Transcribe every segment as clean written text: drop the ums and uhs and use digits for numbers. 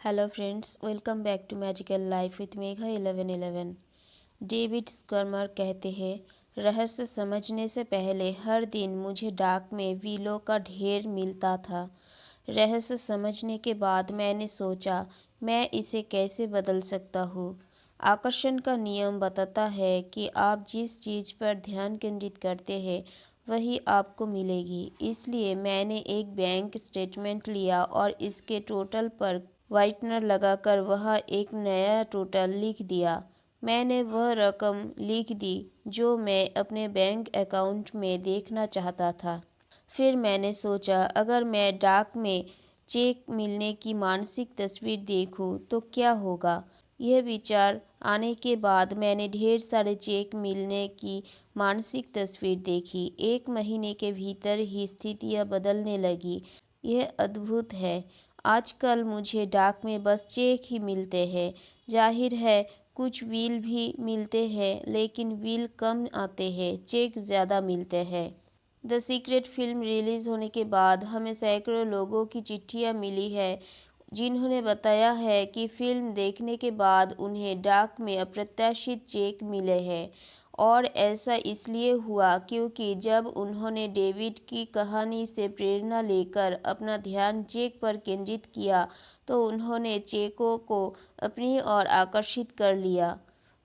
Hello friends, welcome back to magical life with Megha 1111। David Schirmer कहते हैं, रहस्य समझने से पहले हर दिन मुझे डाक में व्हीलों का ढेर मिलता था। रहस्य समझने के बाद मैंने सोचा, मैं इसे कैसे बदल सकता हूँ। आकर्षण का नियम बताता है कि आप जिस चीज़ पर ध्यान केंद्रित करते हैं वही आपको मिलेगी। इसलिए मैंने एक बैंक स्टेटमेंट लिया और इसके टोटल पर व्हाइटनर लगाकर वह एक नया टोटल लिख दिया। मैंने वह रकम लिख दी जो मैं अपने बैंक अकाउंट में देखना चाहता था। फिर मैंने सोचा, अगर मैं डाक में चेक मिलने की मानसिक तस्वीर देखूं तो क्या होगा। यह विचार आने के बाद मैंने ढेर सारे चेक मिलने की मानसिक तस्वीर देखी। 1 महीने के भीतर ही स्थितियां बदलने लगी। यह अद्भुत है। आजकल मुझे डाक में बस चेक ही मिलते हैं। जाहिर है कुछ बिल भी मिलते हैं, लेकिन बिल कम आते हैं, चेक ज़्यादा मिलते हैं। द सीक्रेट फिल्म रिलीज़ होने के बाद हमें सैकड़ों लोगों की चिट्ठियां मिली है जिन्होंने बताया है कि फिल्म देखने के बाद उन्हें डाक में अप्रत्याशित चेक मिले हैं। और ऐसा इसलिए हुआ क्योंकि जब उन्होंने डेविड की कहानी से प्रेरणा लेकर अपना ध्यान चेक पर केंद्रित किया तो उन्होंने चेकों को अपनी ओर आकर्षित कर लिया।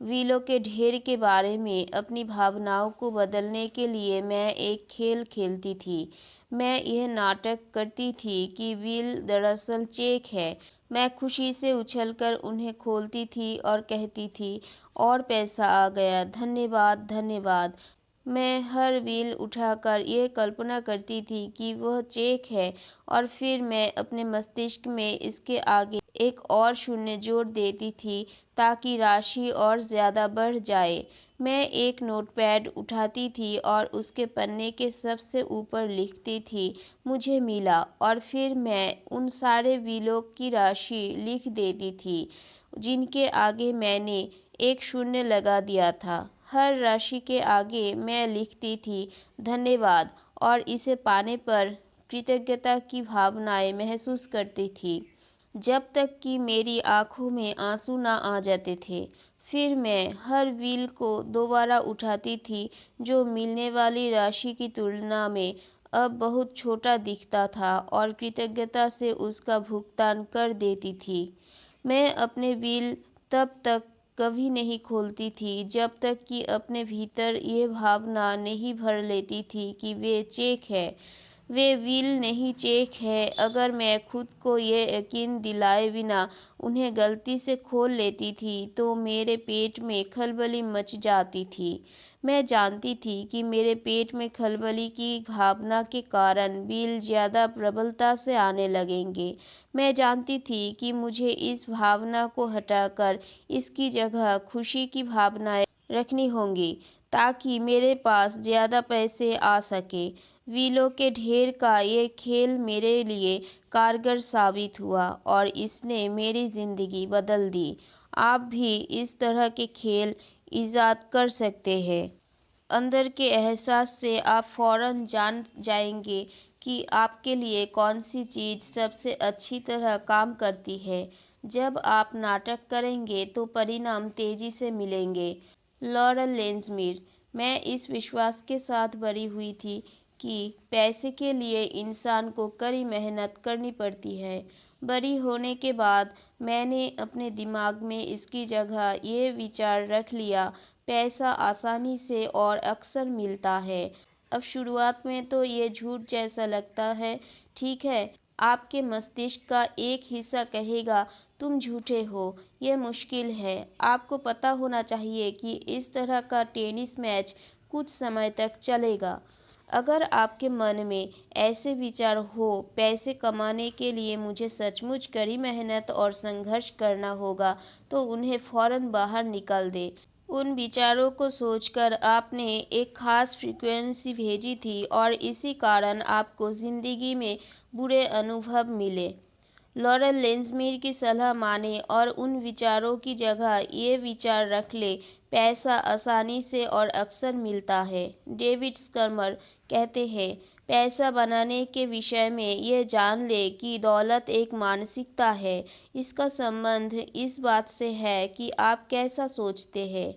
व्हीलों के ढेर के बारे में अपनी भावनाओं को बदलने के लिए मैं एक खेल खेलती थी। मैं यह नाटक करती थी कि व्हील दरअसल चेक है। मैं खुशी से उछलकर उन्हें खोलती थी और कहती थी, और पैसा आ गया, धन्यवाद धन्यवाद। मैं हर बिल उठाकर ये कल्पना करती थी कि वह चेक है और फिर मैं अपने मस्तिष्क में इसके आगे एक और शून्य जोड़ देती थी ताकि राशि और ज़्यादा बढ़ जाए। मैं एक नोटपैड उठाती थी और उसके पन्ने के सबसे ऊपर लिखती थी, मुझे मिला, और फिर मैं उन सारे बिलों की राशि लिख देती थी जिनके आगे मैंने एक शून्य लगा दिया था। हर राशि के आगे मैं लिखती थी, धन्यवाद, और इसे पाने पर कृतज्ञता की भावनाएं महसूस करती थी, जब तक कि मेरी आंखों में आंसू ना आ जाते थे। फिर मैं हर बिल को दोबारा उठाती थी जो मिलने वाली राशि की तुलना में अब बहुत छोटा दिखता था और कृतज्ञता से उसका भुगतान कर देती थी। मैं अपने बिल तब तक कभी नहीं खोलती थी जब तक कि अपने भीतर ये भावना नहीं भर लेती थी कि वे चेक है। वे बिल नहीं, चेक है। अगर मैं खुद को ये यकीन दिलाए बिना उन्हें गलती से खोल लेती थी तो मेरे पेट में खलबली मच जाती थी। मैं जानती थी कि मेरे पेट में खलबली की भावना के कारण बिल ज़्यादा प्रबलता से आने लगेंगे। मैं जानती थी कि मुझे इस भावना को हटाकर इसकी जगह खुशी की भावनाएं रखनी होंगी ताकि मेरे पास ज़्यादा पैसे आ सके। व्हीलों के ढेर का ये खेल मेरे लिए कारगर साबित हुआ और इसने मेरी ज़िंदगी बदल दी। आप भी इस तरह के खेल ईजाद कर सकते हैं। अंदर के एहसास से आप फ़ौरन जान जाएंगे कि आपके लिए कौन सी चीज़ सबसे अच्छी तरह काम करती है। जब आप नाटक करेंगे तो परिणाम तेज़ी से मिलेंगे। लॉरेल लेंज़मीर। मैं इस विश्वास के साथ बड़ी हुई थी कि पैसे के लिए इंसान को कड़ी मेहनत करनी पड़ती है। बड़ी होने के बाद मैंने अपने दिमाग में इसकी जगह ये विचार रख लिया, पैसा आसानी से और अक्सर मिलता है। अब शुरुआत में तो ये झूठ जैसा लगता है, ठीक है। आपके मस्तिष्क का एक हिस्सा कहेगा, तुम झूठे हो, यह मुश्किल है। आपको पता होना चाहिए कि इस तरह का टेनिस मैच कुछ समय तक चलेगा। अगर आपके मन में ऐसे विचार हो, पैसे कमाने के लिए मुझे सचमुच कड़ी मेहनत और संघर्ष करना होगा, तो उन्हें फ़ौरन बाहर निकाल दें। उन विचारों को सोचकर आपने एक खास फ्रीक्वेंसी भेजी थी और इसी कारण आपको ज़िंदगी में बुरे अनुभव मिले। लॉरेल लेंज़मीर की सलाह माने और उन विचारों की जगह ये विचार रख ले, पैसा आसानी से और अक्सर मिलता है। डेविड स्कर्मर कहते हैं, पैसा बनाने के विषय में ये जान ले कि दौलत एक मानसिकता है। इसका संबंध इस बात से है कि आप कैसा सोचते हैं।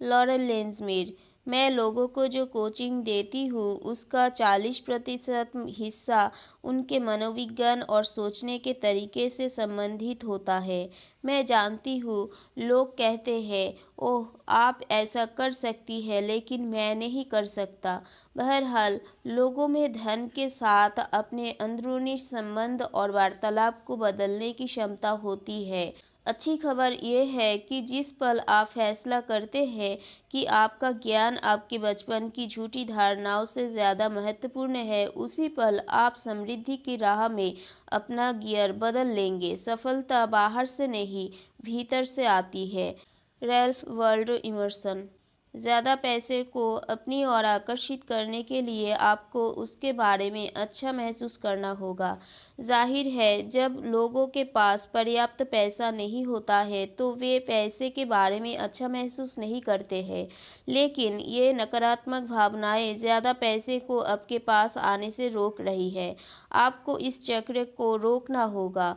लॉरेल लेंज़मीर, मैं लोगों को जो कोचिंग देती हूँ उसका 40% हिस्सा उनके मनोविज्ञान और सोचने के तरीके से संबंधित होता है। मैं जानती हूँ, लोग कहते हैं, ओह आप ऐसा कर सकती हैं लेकिन मैं नहीं कर सकता। बहरहाल, लोगों में धन के साथ अपने अंदरूनी संबंध और वार्तालाप को बदलने की क्षमता होती है। अच्छी खबर ये है कि जिस पल आप फैसला करते हैं कि आपका ज्ञान आपके बचपन की झूठी धारणाओं से ज़्यादा महत्वपूर्ण है, उसी पल आप समृद्धि की राह में अपना गियर बदल लेंगे। सफलता बाहर से नहीं, भीतर से आती है। Ralph Waldo immersion. ज़्यादा पैसे को अपनी ओर आकर्षित करने के लिए आपको उसके बारे में अच्छा महसूस करना होगा। जाहिर है, जब लोगों के पास पर्याप्त पैसा नहीं होता है तो वे पैसे के बारे में अच्छा महसूस नहीं करते हैं। लेकिन ये नकारात्मक भावनाएं ज़्यादा पैसे को आपके पास आने से रोक रही है। आपको इस चक्र को रोकना होगा।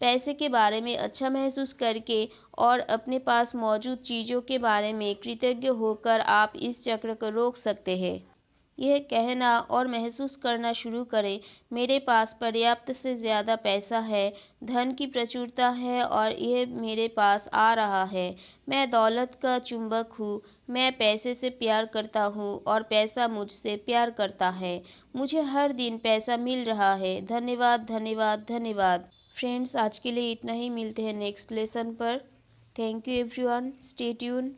पैसे के बारे में अच्छा महसूस करके और अपने पास मौजूद चीज़ों के बारे में कृतज्ञ होकर आप इस चक्र को रोक सकते हैं। यह कहना और महसूस करना शुरू करें, मेरे पास पर्याप्त से ज़्यादा पैसा है, धन की प्रचुरता है और यह मेरे पास आ रहा है। मैं दौलत का चुंबक हूँ, मैं पैसे से प्यार करता हूँ और पैसा मुझसे प्यार करता है। मुझे हर दिन पैसा मिल रहा है। धन्यवाद, धन्यवाद, धन्यवाद। फ्रेंड्स, आज के लिए इतना ही। मिलते हैं नेक्स्ट लेसन पर। Thank you everyone. Stay tune.